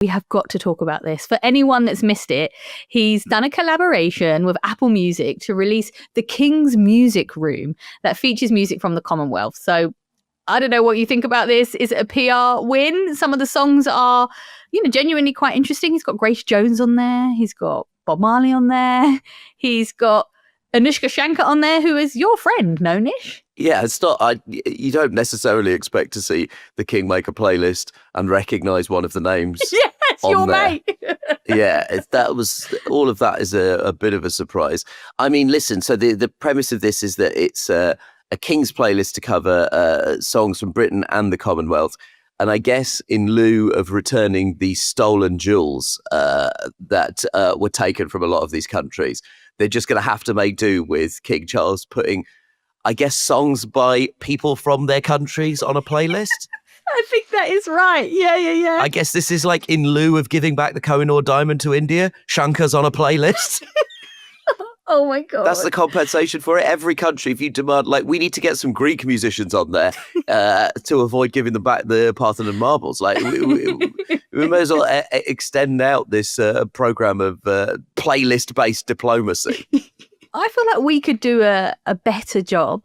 We have got to talk about this. For anyone that's missed it, he's done a collaboration with Apple Music to release the King's Music Room that features music from the Commonwealth. So I don't know what you think about this. Is it a PR win? Some of the songs are, genuinely quite interesting. He's got Grace Jones on there. He's got Bob Marley on there. He's got Anushka Shankar on there, who is your friend, no, Nish? Yeah, it's not. You don't necessarily expect to see the King make a playlist and recognise one of the names. Yes, your mate. Yeah, all of that is a bit of a surprise. I mean, listen. So the premise of this is that it's a King's playlist to cover songs from Britain and the Commonwealth. And I guess in lieu of returning the stolen jewels that were taken from a lot of these countries, they're just going to have to make do with King Charles putting, I guess, songs by people from their countries on a playlist. I think that is right. Yeah. I guess this is like in lieu of giving back the Kohinoor diamond to India, Shankar's on a playlist. Oh my God. That's the compensation for it. Every country, if you demand, we need to get some Greek musicians on there to avoid giving them back the Parthenon marbles. We may as well extend out this program of playlist-based diplomacy. I feel like we could do a better job.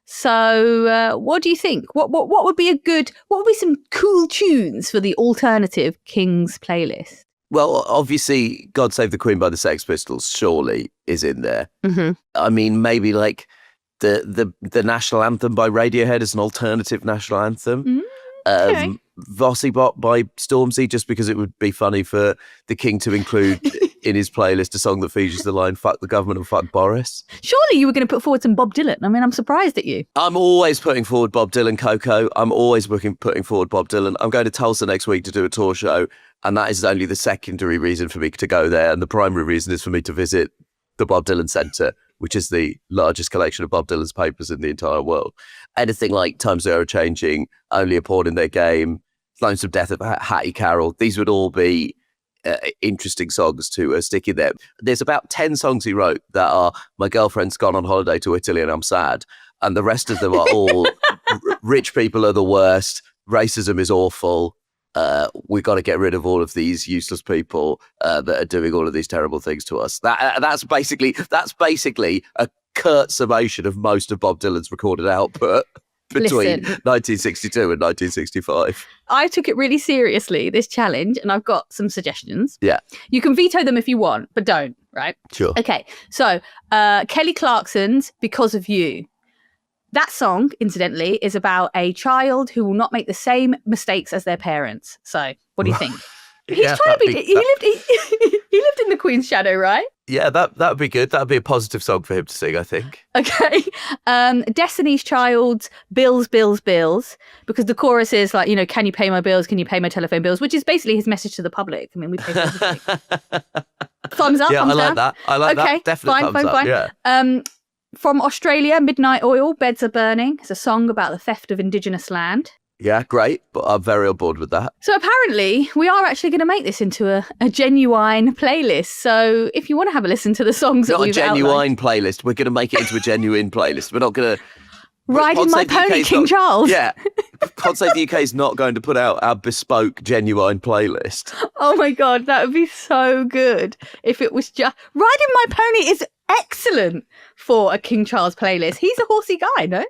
So what do you think? What would be some cool tunes for the alternative King's playlist? Well, obviously, God Save the Queen by the Sex Pistols surely is in there. Mm-hmm. I mean, maybe the national anthem by Radiohead is an alternative national anthem. Okay. Vossi Bop by Stormzy, just because it would be funny for the King to include in his playlist a song that features the line "Fuck the government and fuck Boris." Surely you were going to put forward some Bob Dylan. I mean, I'm surprised at you. I'm always putting forward Bob Dylan, Coco. I'm always putting forward Bob Dylan. I'm going to Tulsa next week to do a tour show, and that is only the secondary reason for me to go there. And the primary reason is for me to visit the Bob Dylan Centre, which is the largest collection of Bob Dylan's papers in the entire world. Anything like Times They Are Changing, Only a Pawn in Their Game, Lonesome Death of Hattie Carroll, these would all be interesting songs to stick in there. There's about 10 songs he wrote that are "My girlfriend's gone on holiday to Italy and I'm sad," and the rest of them are all "Rich people are the worst," "Racism is awful," "We've got to get rid of all of these useless people that are doing all of these terrible things to us." That's basically a curt summation of most of Bob Dylan's recorded output between 1962 and 1965. I took it really seriously, this challenge, and I've got some suggestions. Yeah. You can veto them if you want, but don't, right? Sure. Okay, so Kelly Clarkson's Because of You. That song, incidentally, is about a child who will not make the same mistakes as their parents. So, what do you think? He's trying to be. He lived in the Queen's shadow, right? Yeah, that would be good. That would be a positive song for him to sing, I think. Okay. Destiny's Child's Bills, Bills, Bills, because the chorus is like, can you pay my bills? Can you pay my telephone bills? Which is basically his message to the public. I mean, we pay for everything. Thumbs up, yeah, thumbs I like down. that. I like that. Definitely thumbs up. Yeah. From Australia, Midnight Oil, Beds Are Burning. It's a song about the theft of Indigenous land. Yeah, great. But I'm very on board with that. So apparently we are actually going to make this into a genuine playlist. So if you want to have a listen to the songs that we've outlined. Not a genuine playlist. We're going to make it into a genuine playlist. We're not going to... Riding My Pony, King Charles. Yeah. Pod Save the UK is not going to put out our bespoke, genuine playlist. Oh my God, that would be so good if it was just... Riding My Pony is excellent for a King Charles playlist. He's a horsey guy, no?